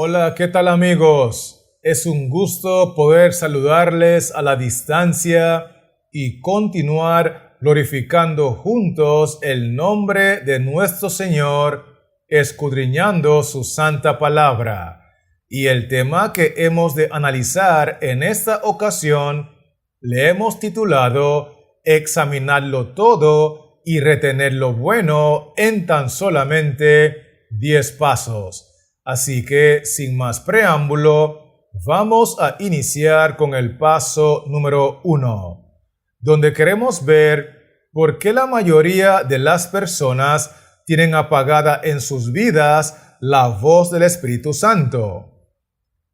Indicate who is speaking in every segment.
Speaker 1: Hola, ¿qué tal amigos? Es un gusto poder saludarles a la distancia y continuar glorificando juntos el nombre de nuestro Señor, escudriñando su santa palabra. Y el tema que hemos de analizar en esta ocasión le hemos titulado Examinarlo todo y retener lo bueno en tan solamente 10 pasos. Así que, sin más preámbulo, vamos a iniciar con el paso número 1, donde queremos ver por qué la mayoría de las personas tienen apagada en sus vidas la voz del Espíritu Santo.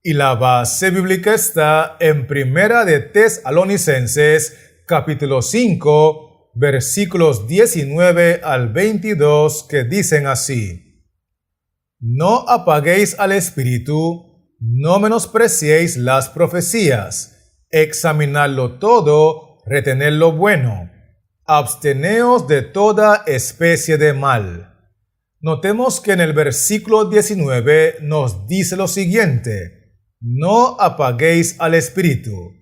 Speaker 1: Y la base bíblica está en Primera de Tesalonicenses, capítulo 5, versículos 19 al 22, que dicen así: No apaguéis al Espíritu, no menospreciéis las profecías, examinadlo todo, retened lo bueno, absteneos de toda especie de mal. Notemos que en el versículo 19 nos dice lo siguiente: no apaguéis al Espíritu,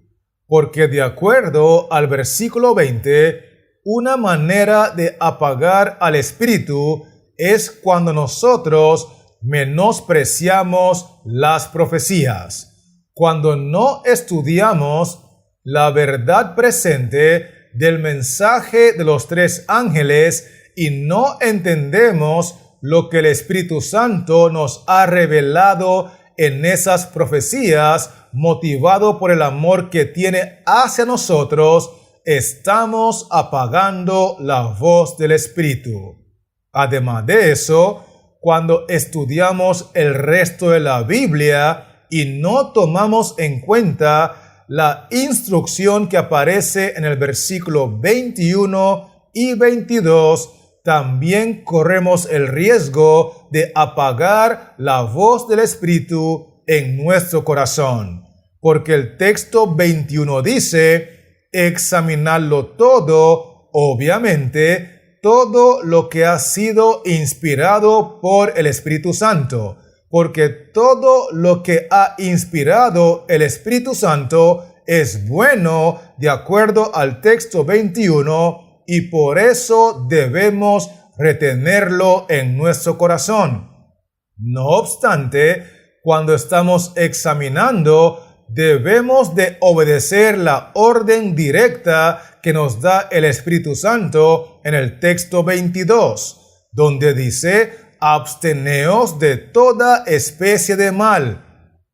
Speaker 1: porque de acuerdo al versículo 20, una manera de apagar al Espíritu es cuando nosotros menospreciamos las profecías, cuando no estudiamos la verdad presente del mensaje de los 3 ángeles y no entendemos lo que el Espíritu Santo nos ha revelado en esas profecías, motivado por el amor que tiene hacia nosotros. Estamos apagando la voz del Espíritu. Además de eso, cuando estudiamos el resto de la Biblia y no tomamos en cuenta la instrucción que aparece en el versículo 21 y 22, también corremos el riesgo de apagar la voz del Espíritu en nuestro corazón. Porque el texto 21 dice: examinadlo todo, obviamente, todo lo que ha sido inspirado por el Espíritu Santo, porque todo lo que ha inspirado el Espíritu Santo es bueno de acuerdo al texto 21 y por eso debemos retenerlo en nuestro corazón. No obstante, cuando estamos examinando, debemos de obedecer la orden directa que nos da el Espíritu Santo en el texto 22, donde dice: absteneos de toda especie de mal.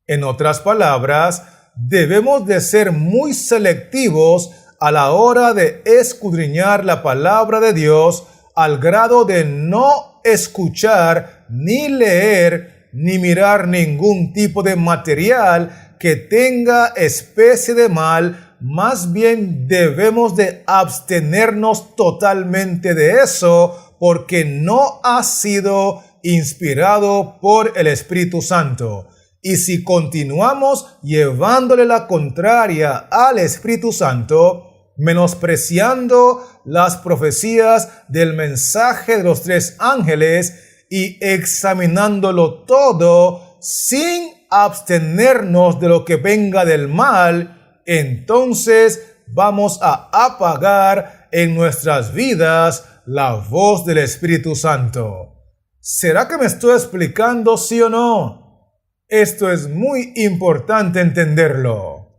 Speaker 1: En otras palabras, debemos de ser muy selectivos a la hora de escudriñar la palabra de Dios, al grado de no escuchar, ni leer, ni mirar ningún tipo de material que tenga especie de mal. Más bien debemos de abstenernos totalmente de eso, porque no ha sido inspirado por el Espíritu Santo. Y si continuamos llevándole la contraria al Espíritu Santo, menospreciando las profecías del mensaje de los 3 ángeles y examinándolo todo sin abstenernos de lo que venga del mal, entonces vamos a apagar en nuestras vidas la voz del Espíritu Santo. ¿Será que me estoy explicando, sí o no? Esto es muy importante entenderlo.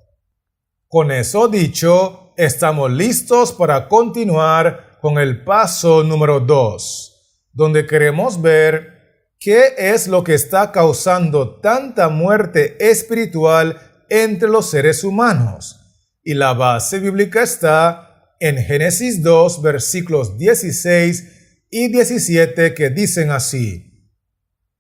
Speaker 1: Con eso dicho, estamos listos para continuar con el paso número 2, donde queremos ver qué es lo que está causando tanta muerte espiritual entre los seres humanos. Y la base bíblica está en Génesis 2, versículos 16 y 17, que dicen así: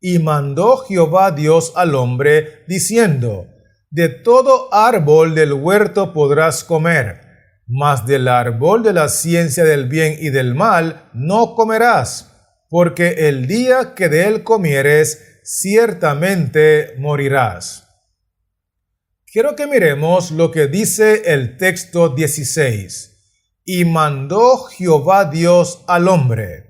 Speaker 1: y mandó Jehová Dios al hombre, diciendo: de todo árbol del huerto podrás comer, mas del árbol de la ciencia del bien y del mal no comerás, porque el día que de él comieres, ciertamente morirás. Quiero que miremos lo que dice el texto 16. Y mandó Jehová Dios al hombre.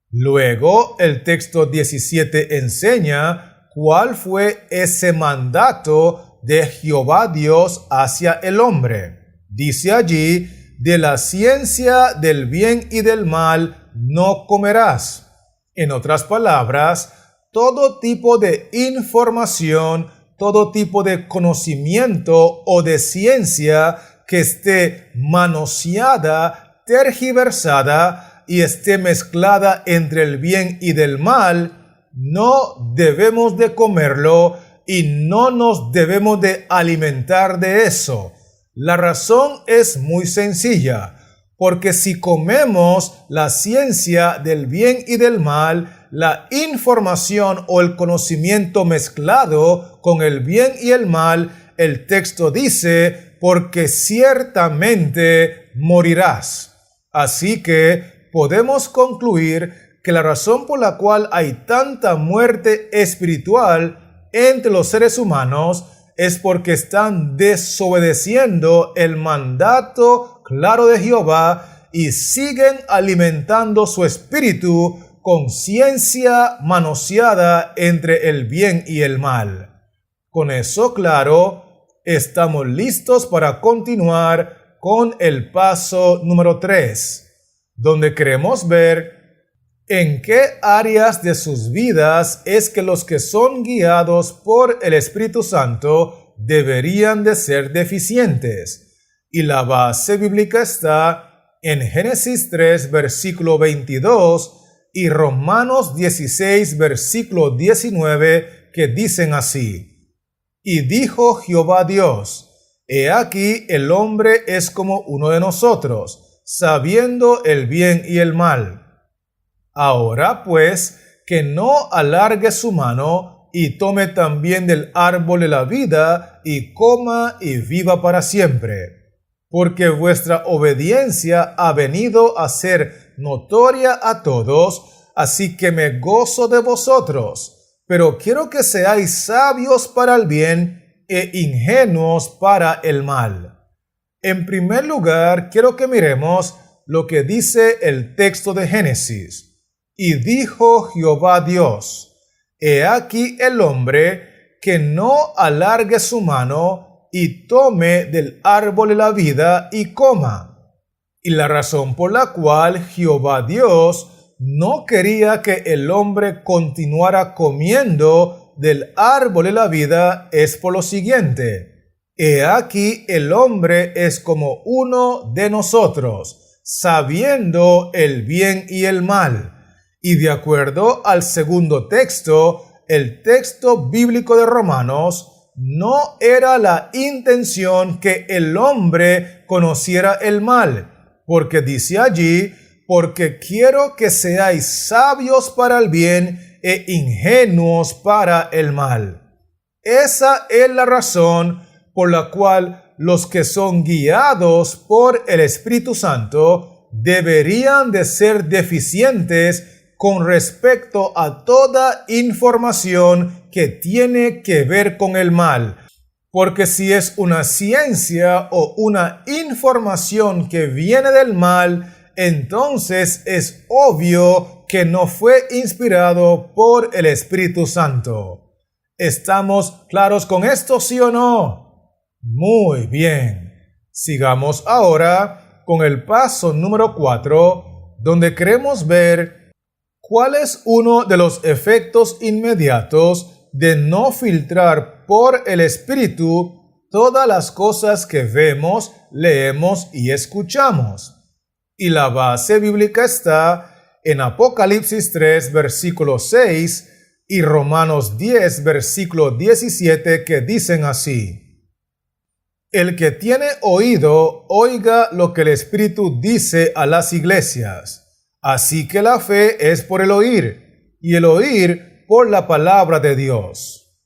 Speaker 1: Luego el texto 17 enseña cuál fue ese mandato de Jehová Dios hacia el hombre. Dice allí, de la ciencia del bien y del mal no comerás. En otras palabras, todo tipo de información, todo tipo de conocimiento o de ciencia que esté manoseada, tergiversada y esté mezclada entre el bien y del mal, no debemos de comerlo y no nos debemos de alimentar de eso. La razón es muy sencilla, porque si comemos la ciencia del bien y del mal, la información o el conocimiento mezclado con el bien y el mal, el texto dice, porque ciertamente morirás. Así que podemos concluir que la razón por la cual hay tanta muerte espiritual entre los seres humanos es porque están desobedeciendo el mandato claro de Jehová y siguen alimentando su espíritu con ciencia manoseada entre el bien y el mal. Con eso claro, estamos listos para continuar con el paso número 3, donde queremos ver en qué áreas de sus vidas es que los que son guiados por el Espíritu Santo deberían de ser deficientes. Y la base bíblica está en Génesis 3, versículo 22 y Romanos 16, versículo 19, que dicen así: Y dijo Jehová Dios, he aquí el hombre es como uno de nosotros, sabiendo el bien y el mal. Ahora pues, que no alargue su mano y tome también del árbol de la vida y coma y viva para siempre. Porque vuestra obediencia ha venido a ser notoria a todos, así que me gozo de vosotros. Pero quiero que seáis sabios para el bien e ingenuos para el mal. En primer lugar, quiero que miremos lo que dice el texto de Génesis. Y dijo Jehová Dios, he aquí el hombre que no alargue su mano y tome del árbol de la vida y coma. Y la razón por la cual Jehová Dios no quería que el hombre continuara comiendo del árbol de la vida es por lo siguiente. He aquí el hombre es como uno de nosotros, sabiendo el bien y el mal. Y de acuerdo al segundo texto, el texto bíblico de Romanos, no era la intención que el hombre conociera el mal, porque dice allí, porque quiero que seáis sabios para el bien e ingenuos para el mal. Esa es la razón por la cual los que son guiados por el Espíritu Santo deberían de ser deficientes con respecto a toda información que tiene que ver con el mal. Porque si es una ciencia o una información que viene del mal, entonces es obvio que no fue inspirado por el Espíritu Santo. ¿Estamos claros con esto, sí o no? Muy bien. Sigamos ahora con el paso número 4, donde queremos ver ¿cuál es uno de los efectos inmediatos de no filtrar por el Espíritu todas las cosas que vemos, leemos y escuchamos? Y la base bíblica está en Apocalipsis 3, versículo 6 y Romanos 10, versículo 17, que dicen así: El que tiene oído, oiga lo que el Espíritu dice a las iglesias. Así que la fe es por el oír, y el oír por la palabra de Dios.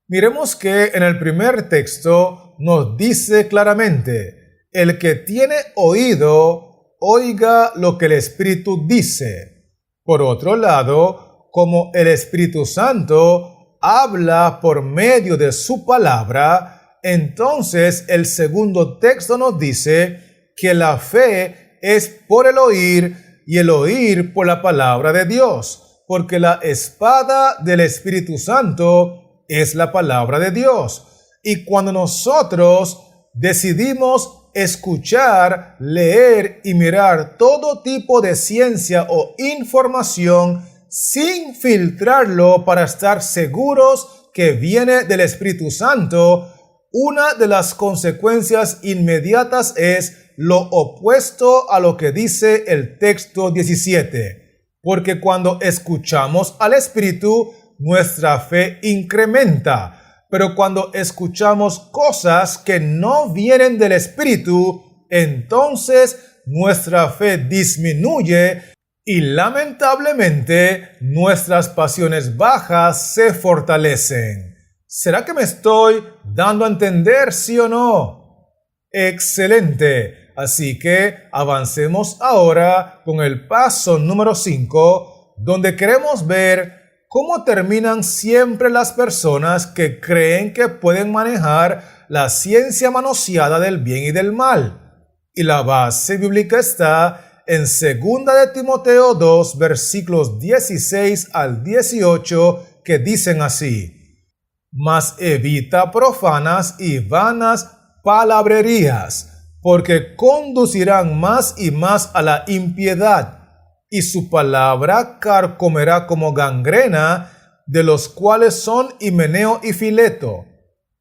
Speaker 1: Miremos que en el primer texto nos dice claramente, el que tiene oído, oiga lo que el Espíritu dice. Por otro lado, como el Espíritu Santo habla por medio de su palabra, entonces el segundo texto nos dice que la fe es por el oír, y el oír por la palabra de Dios. porque la espada del Espíritu Santo es la palabra de Dios. Y cuando nosotros decidimos escuchar, leer y mirar todo tipo de ciencia o información sin filtrarlo para estar seguros que viene del Espíritu Santo, una de las consecuencias inmediatas es lo opuesto a lo que dice el texto 17. Porque cuando escuchamos al Espíritu, nuestra fe incrementa. Pero cuando escuchamos cosas que no vienen del Espíritu, entonces nuestra fe disminuye y lamentablemente nuestras pasiones bajas se fortalecen. ¿Será que me estoy dando a entender, sí o no? Excelente. Así que avancemos ahora con el paso número 5, donde queremos ver cómo terminan siempre las personas que creen que pueden manejar la ciencia manoseada del bien y del mal. Y la base bíblica está en 2 de Timoteo 2, versículos 16 al 18, que dicen así: Mas evita profanas y vanas palabrerías, porque conducirán más y más a la impiedad, y su palabra carcomerá como gangrena, de los cuales son Himeneo y Fileto,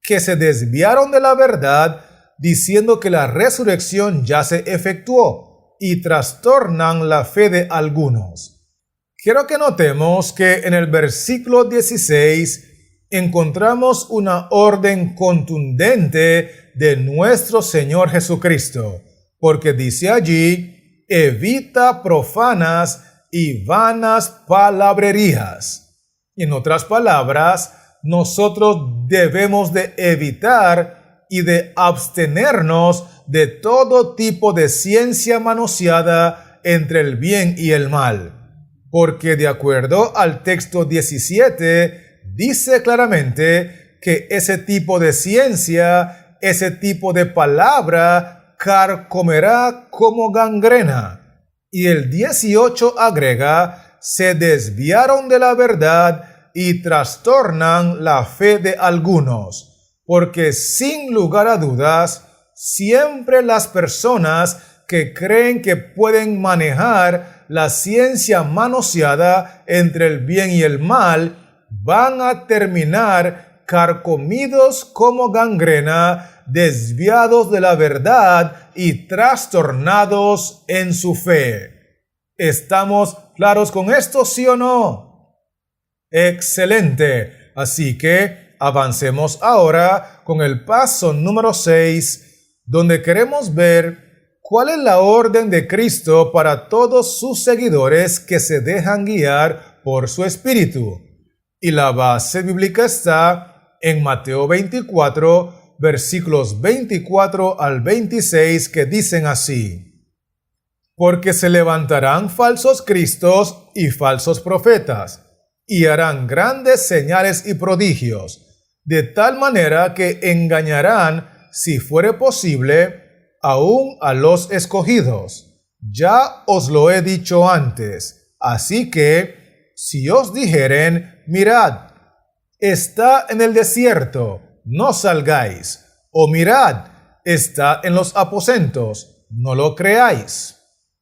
Speaker 1: que se desviaron de la verdad, diciendo que la resurrección ya se efectuó, y trastornan la fe de algunos. Quiero que notemos que en el versículo 16 encontramos una orden contundente de nuestro Señor Jesucristo, porque dice allí: evita profanas y vanas palabrerías. En otras palabras, nosotros debemos de evitar y de abstenernos de todo tipo de ciencia manoseada entre el bien y el mal. Porque de acuerdo al texto 17, dice claramente que ese tipo de ciencia, ese tipo de palabra, carcomerá como gangrena. Y el 18 agrega: se desviaron de la verdad y trastornan la fe de algunos. Porque sin lugar a dudas, siempre las personas que creen que pueden manejar la ciencia manoseada entre el bien y el mal van a terminar carcomidos como gangrena, desviados de la verdad y trastornados en su fe. ¿Estamos claros con esto, sí o no? Excelente. Así que avancemos ahora con el paso número 6, donde queremos ver cuál es la orden de Cristo para todos sus seguidores que se dejan guiar por su Espíritu. Y la base bíblica está en Mateo 24, versículos 24 al 26, que dicen así: Porque se levantarán falsos cristos y falsos profetas, y harán grandes señales y prodigios, de tal manera que engañarán, si fuere posible, aún a los escogidos. Ya os lo he dicho antes. Así que, si os dijeren: mirad, está en el desierto, no salgáis; o mirad, está en los aposentos, no lo creáis.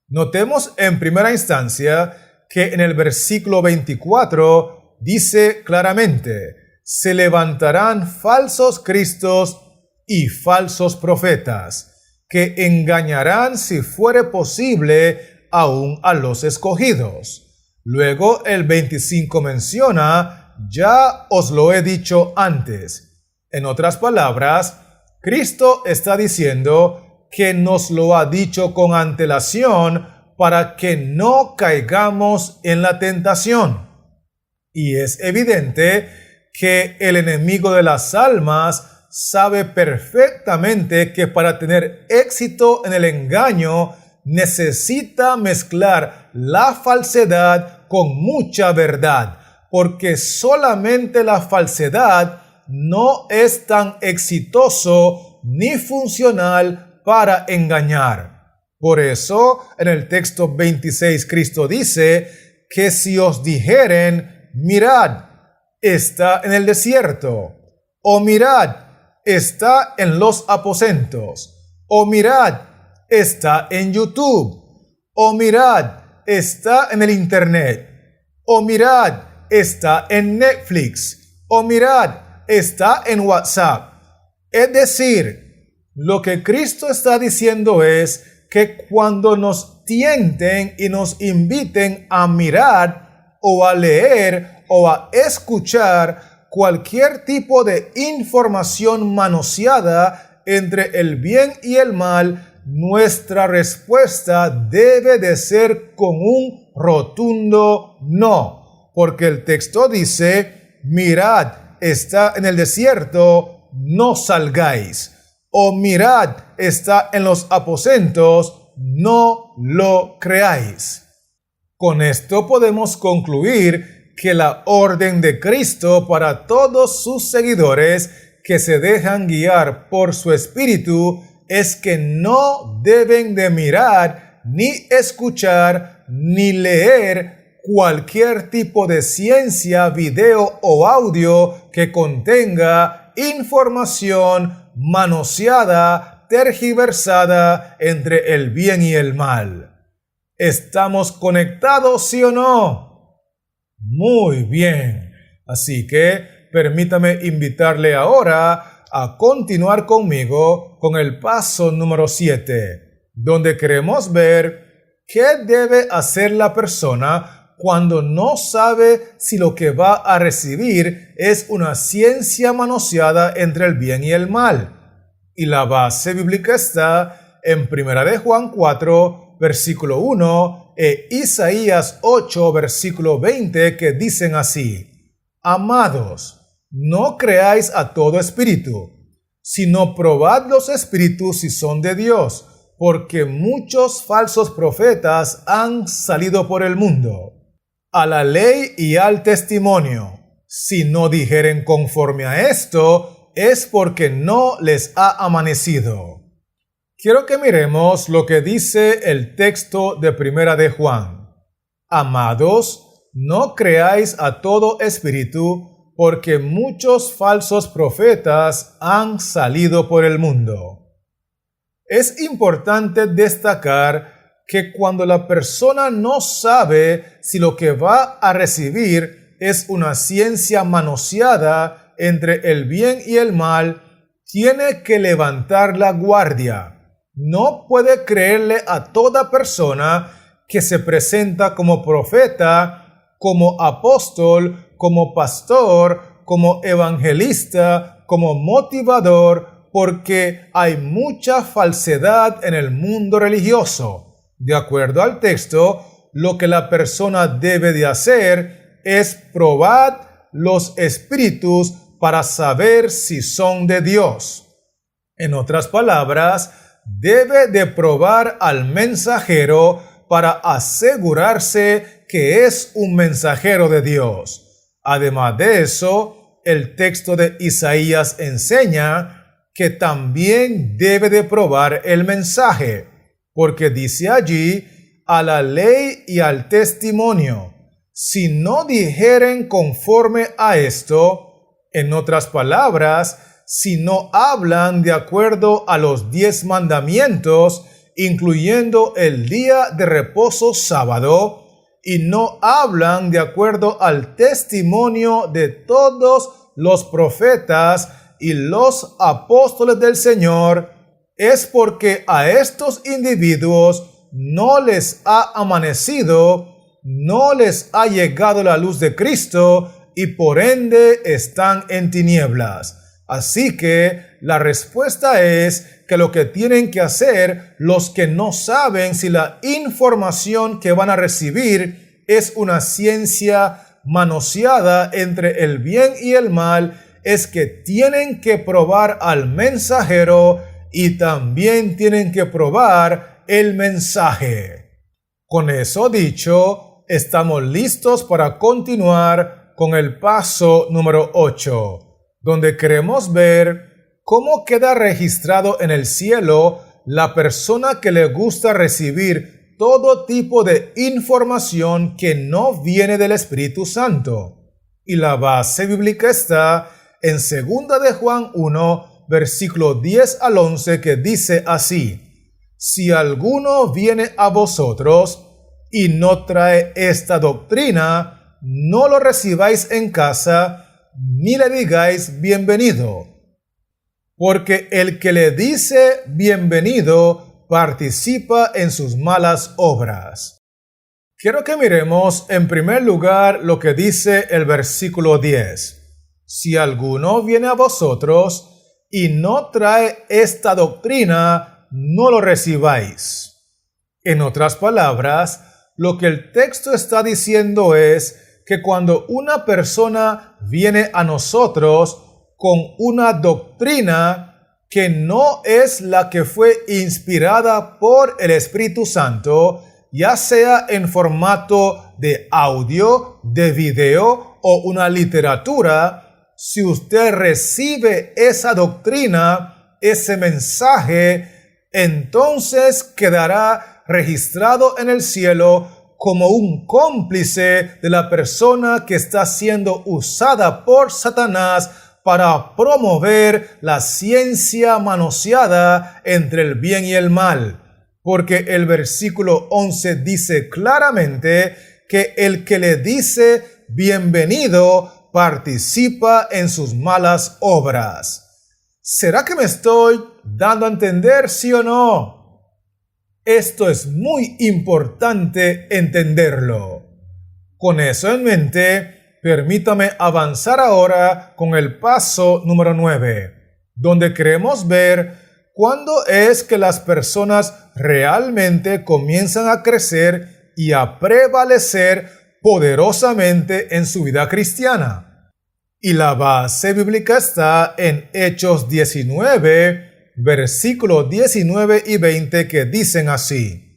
Speaker 1: Notemos en primera instancia que en el versículo 24 dice claramente: se levantarán falsos cristos y falsos profetas, que engañarán, si fuere posible, aún a los escogidos. Luego el 25 menciona: ya os lo he dicho antes. En otras palabras, Cristo está diciendo que nos lo ha dicho con antelación para que no caigamos en la tentación. Y es evidente que el enemigo de las almas sabe perfectamente que para tener éxito en el engaño necesita mezclar la falsedad con mucha verdad, porque solamente la falsedad no es tan exitoso ni funcional para engañar. Por eso, en el texto 26, Cristo dice que si os dijeren, mirad, está en el desierto, o mirad, está en los aposentos, o mirad, está en YouTube, o mirad, está en el Internet, o mirad, está en Netflix, o mirad, está en WhatsApp. Es decir, lo que Cristo está diciendo es que cuando nos tienten y nos inviten a mirar o a leer o a escuchar cualquier tipo de información manoseada entre el bien y el mal, nuestra respuesta debe de ser con un rotundo no, porque el texto dice, mirad, está en el desierto, no salgáis. O mirad, está en los aposentos, no lo creáis. Con esto podemos concluir que la orden de Cristo para todos sus seguidores que se dejan guiar por su espíritu es que no deben de mirar, ni escuchar, ni leer cualquier tipo de ciencia, video o audio que contenga información manoseada, tergiversada entre el bien y el mal. ¿Estamos conectados, sí o no? Muy bien. Así que permítame invitarle ahora a continuar conmigo con el paso número 7, donde queremos ver qué debe hacer la persona cuando no sabe si lo que va a recibir es una ciencia manoseada entre el bien y el mal. Y la base bíblica está en 1 de Juan 4, versículo 1, e Isaías 8, versículo 20, que dicen así: Amados, no creáis a todo espíritu, sino probad los espíritus si son de Dios, porque muchos falsos profetas han salido por el mundo. A la ley y al testimonio, si no dijeren conforme a esto, es porque no les ha amanecido. Quiero que miremos lo que dice el texto de 1 de Juan. Amados, no creáis a todo espíritu, porque muchos falsos profetas han salido por el mundo. Es importante destacar que cuando la persona no sabe si lo que va a recibir es una ciencia manoseada entre el bien y el mal, tiene que levantar la guardia. No puede creerle a toda persona que se presenta como profeta, como apóstol, como pastor, como evangelista, como motivador, porque hay mucha falsedad en el mundo religioso. De acuerdo al texto, lo que la persona debe de hacer es probar los espíritus para saber si son de Dios. En otras palabras, debe de probar al mensajero para asegurarse que es un mensajero de Dios. Además de eso, el texto de Isaías enseña que también debe de probar el mensaje, porque dice allí, a la ley y al testimonio, si no dijeren conforme a esto, en otras palabras, si no hablan de acuerdo a los 10 mandamientos, incluyendo el día de reposo sábado, y no hablan de acuerdo al testimonio de todos los profetas y los apóstoles del Señor, es porque a estos individuos no les ha amanecido, no les ha llegado la luz de Cristo y por ende están en tinieblas. Así que la respuesta es que lo que tienen que hacer los que no saben si la información que van a recibir es una ciencia manoseada entre el bien y el mal, es que tienen que probar al mensajero y también tienen que probar el mensaje. Con eso dicho, estamos listos para continuar con el paso número 8, donde queremos ver cómo queda registrado en el cielo la persona que le gusta recibir todo tipo de información que no viene del Espíritu Santo. Y la base bíblica está en 2 de Juan 1, versículo 10 al 11, que dice así: si alguno viene a vosotros y no trae esta doctrina, no lo recibáis en casa, ni le digáis bienvenido. Porque el que le dice bienvenido participa en sus malas obras. Quiero que miremos en primer lugar lo que dice el versículo 10. Si alguno viene a vosotros y no trae esta doctrina, no lo recibáis. En otras palabras, lo que el texto está diciendo es que cuando una persona viene a nosotros con una doctrina que no es la que fue inspirada por el Espíritu Santo, ya sea en formato de audio, de video o una literatura, si usted recibe esa doctrina, ese mensaje, entonces quedará registrado en el cielo como un cómplice de la persona que está siendo usada por Satanás para promover la ciencia manoseada entre el bien y el mal. Porque el versículo 11 dice claramente que el que le dice bienvenido participa en sus malas obras. ¿Será que me estoy dando a entender, sí o no? Esto es muy importante entenderlo. Con eso en mente, permítame avanzar ahora con el paso número 9, donde queremos ver cuándo es que las personas realmente comienzan a crecer y a prevalecer poderosamente en su vida cristiana. Y la base bíblica está en Hechos 19, versículos 19 y 20, que dicen así: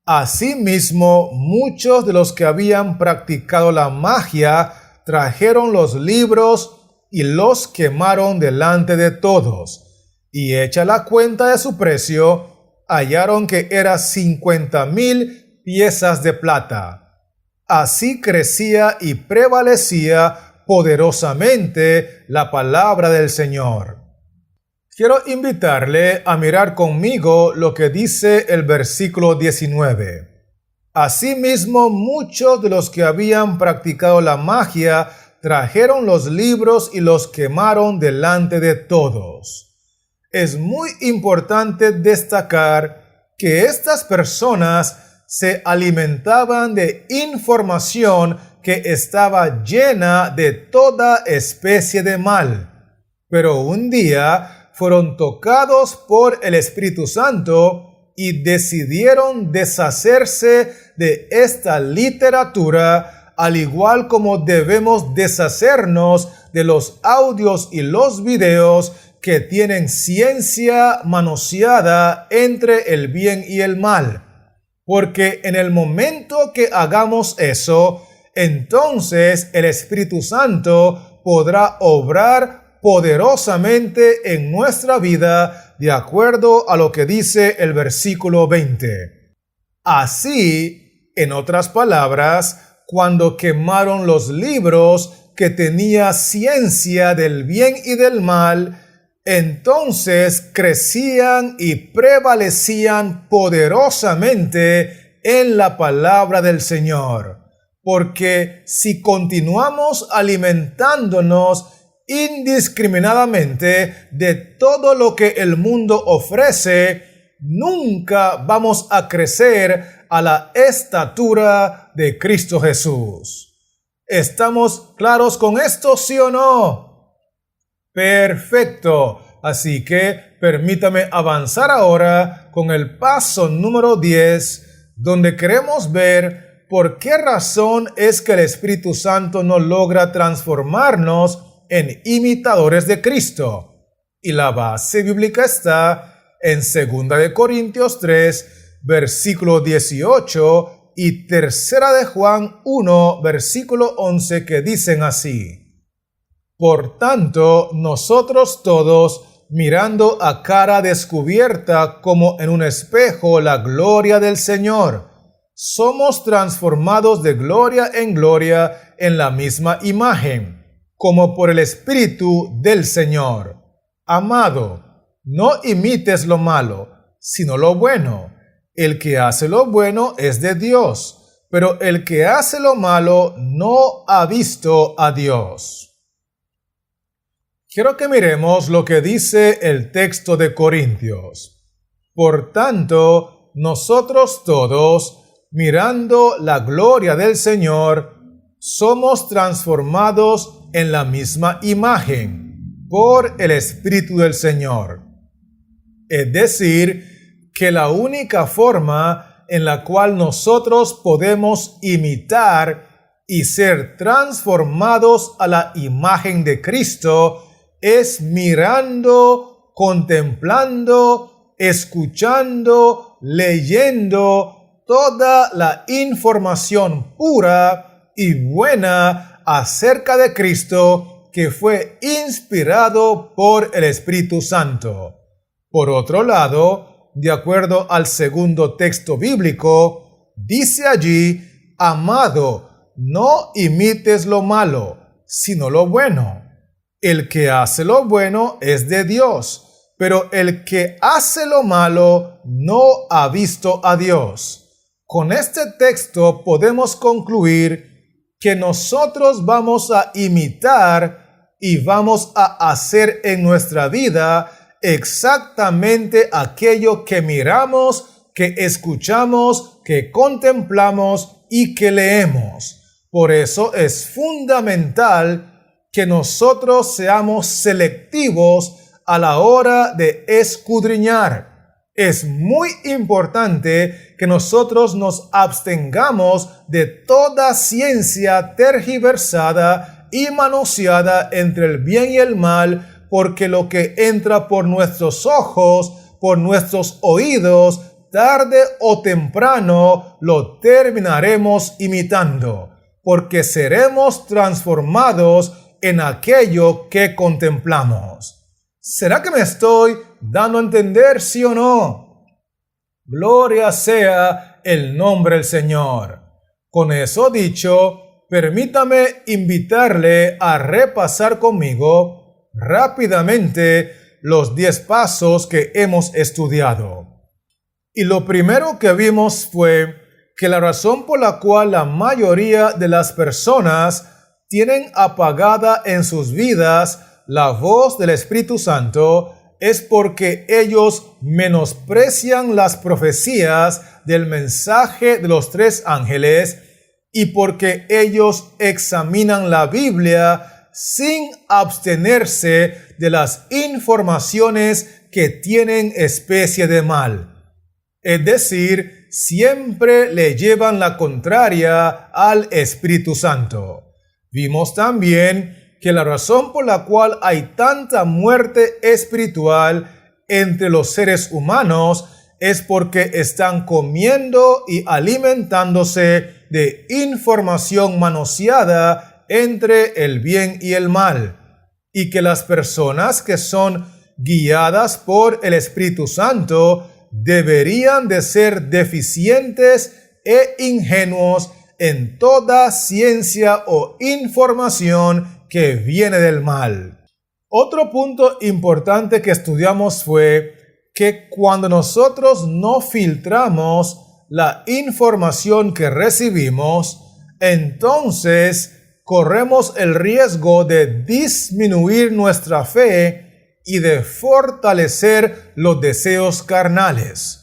Speaker 1: asimismo, muchos de los que habían practicado la magia trajeron los libros y los quemaron delante de todos. Y hecha la cuenta de su precio, hallaron que era 50,000 piezas de plata. Así crecía y prevalecía poderosamente la palabra del Señor. Quiero invitarle a mirar conmigo lo que dice el versículo 19. Asimismo, muchos de los que habían practicado la magia trajeron los libros y los quemaron delante de todos. Es muy importante destacar que estas personas se alimentaban de información que estaba llena de toda especie de mal. Pero un día fueron tocados por el Espíritu Santo y decidieron deshacerse de esta literatura, al igual como debemos deshacernos de los audios y los videos que tienen ciencia manoseada entre el bien y el mal. Porque en el momento que hagamos eso, entonces el Espíritu Santo podrá obrar poderosamente en nuestra vida, de acuerdo a lo que dice el versículo 20. Así, en otras palabras, cuando quemaron los libros que tenía ciencia del bien y del mal, entonces crecían y prevalecían poderosamente en la palabra del Señor. Porque si continuamos alimentándonos indiscriminadamente de todo lo que el mundo ofrece, nunca vamos a crecer a la estatura de Cristo Jesús. ¿Estamos claros con esto, sí o no? Perfecto. Así que permítame avanzar ahora con el paso número 10, donde queremos ver por qué razón es que el Espíritu Santo no logra transformarnos en imitadores de Cristo. Y la base bíblica está en 2 de Corintios 3, versículo 18 y 3 de Juan 1, versículo 11, que dicen así: por tanto, nosotros todos, mirando a cara descubierta como en un espejo la gloria del Señor. Somos transformados de gloria en gloria en la misma imagen, como por el Espíritu del Señor. Amado, no imites lo malo, sino lo bueno. El que hace lo bueno es de Dios, pero el que hace lo malo no ha visto a Dios. Quiero que miremos lo que dice el texto de Corintios. Por tanto, nosotros todos, mirando la gloria del Señor, somos transformados en la misma imagen por el Espíritu del Señor. Es decir, que la única forma en la cual nosotros podemos imitar y ser transformados a la imagen de Cristo es mirando, contemplando, escuchando, leyendo toda la información pura y buena acerca de Cristo que fue inspirado por el Espíritu Santo. Por otro lado, de acuerdo al segundo texto bíblico, dice allí: amado, no imites lo malo, sino lo bueno. El que hace lo bueno es de Dios, pero el que hace lo malo no ha visto a Dios. Con este texto podemos concluir que nosotros vamos a imitar y vamos a hacer en nuestra vida exactamente aquello que miramos, que escuchamos, que contemplamos y que leemos. Por eso es fundamental que nosotros seamos selectivos a la hora de escudriñar. Es muy importante que nosotros nos abstengamos de toda ciencia tergiversada y manoseada entre el bien y el mal, porque lo que entra por nuestros ojos, por nuestros oídos, tarde o temprano lo terminaremos imitando, porque seremos transformados en aquello que contemplamos. ¿Será que me estoy dando a entender, sí o no? Gloria sea el nombre del Señor. Con eso dicho, permítame invitarle a repasar conmigo rápidamente los 10 pasos que hemos estudiado. Y lo primero que vimos fue que la razón por la cual la mayoría de las personas tienen apagada en sus vidas la voz del Espíritu Santo es porque ellos menosprecian las profecías del mensaje de los 3 ángeles y porque ellos examinan la Biblia sin abstenerse de las informaciones que tienen especie de mal. Es decir, siempre le llevan la contraria al Espíritu Santo. Vimos también que la razón por la cual hay tanta muerte espiritual entre los seres humanos es porque están comiendo y alimentándose de información manoseada entre el bien y el mal, y que las personas que son guiadas por el Espíritu Santo deberían de ser deficientes e ingenuos en toda ciencia o información que viene del mal. Otro punto importante que estudiamos fue que cuando nosotros no filtramos la información que recibimos, entonces corremos el riesgo de disminuir nuestra fe y de fortalecer los deseos carnales.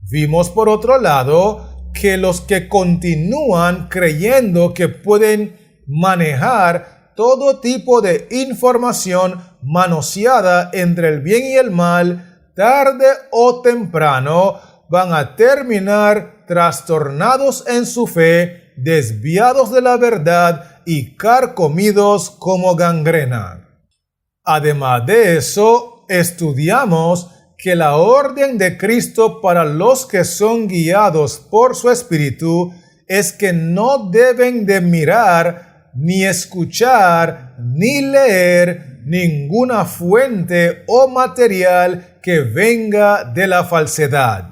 Speaker 1: Vimos por otro lado que los que continúan creyendo que pueden manejar todo tipo de información manoseada entre el bien y el mal, tarde o temprano van a terminar trastornados en su fe, desviados de la verdad y carcomidos como gangrena. Además de eso, estudiamos que la orden de Cristo para los que son guiados por su Espíritu es que no deben de mirar, ni escuchar, ni leer ninguna fuente o material que venga de la falsedad.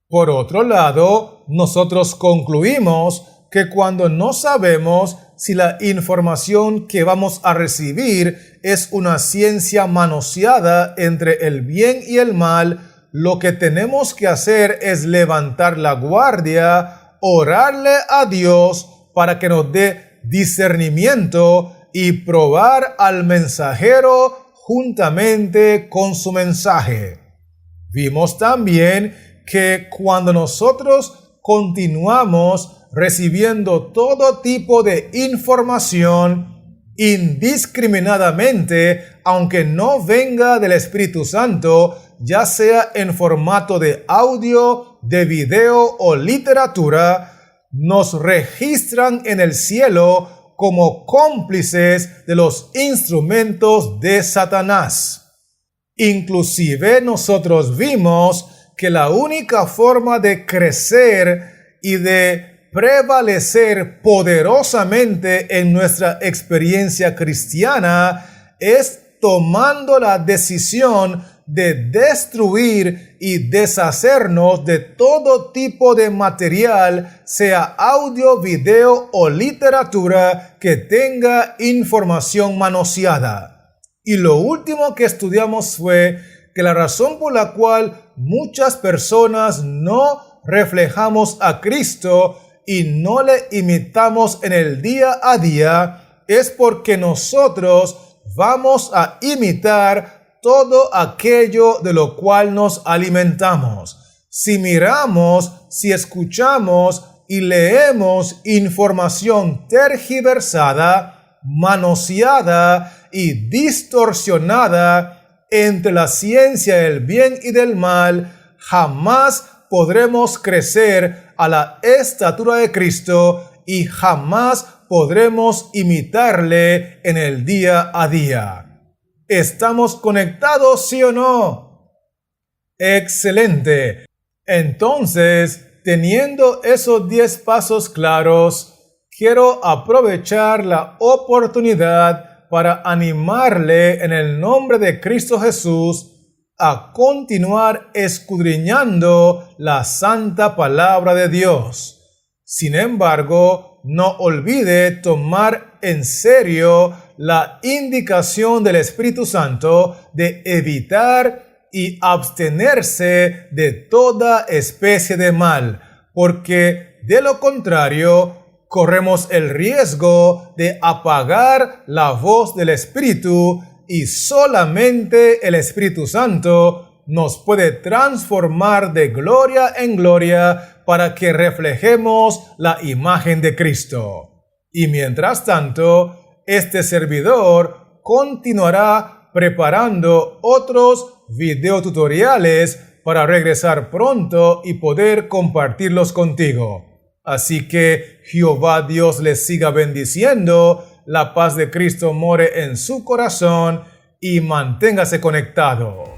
Speaker 1: Por otro lado, nosotros concluimos que cuando no sabemos si la información que vamos a recibir es una ciencia manoseada entre el bien y el mal, lo que tenemos que hacer es levantar la guardia, orarle a Dios para que nos dé discernimiento y probar al mensajero juntamente con su mensaje. Vimos también que cuando nosotros continuamos recibiendo todo tipo de información indiscriminadamente, aunque no venga del Espíritu Santo, ya sea en formato de audio, de video o literatura, nos registran en el cielo como cómplices de los instrumentos de Satanás. Inclusive nosotros vimos que la única forma de crecer y de prevalecer poderosamente en nuestra experiencia cristiana es tomando la decisión de destruir y deshacernos de todo tipo de material, sea audio, video o literatura que tenga información manoseada. Y lo último que estudiamos fue que la razón por la cual muchas personas no reflejamos a Cristo y no le imitamos en el día a día es porque nosotros vamos a imitar todo aquello de lo cual nos alimentamos. Si miramos, si escuchamos y leemos información tergiversada, manoseada y distorsionada entre la ciencia del bien y del mal, jamás podremos crecer a la estatura de Cristo y jamás podremos imitarle en el día a día. ¿Estamos conectados, sí o no? Excelente. Entonces, teniendo esos 10 pasos claros, quiero aprovechar la oportunidad para animarle en el nombre de Cristo Jesús a continuar escudriñando la santa palabra de Dios. Sin embargo, no olvide tomar en serio la indicación del Espíritu Santo de evitar y abstenerse de toda especie de mal, porque de lo contrario, corremos el riesgo de apagar la voz del Espíritu y solamente el Espíritu Santo nos puede transformar de gloria en gloria para que reflejemos la imagen de Cristo. Y mientras tanto, este servidor continuará preparando otros videotutoriales para regresar pronto y poder compartirlos contigo. Así que Jehová Dios les siga bendiciendo, la paz de Cristo more en su corazón y manténgase conectado.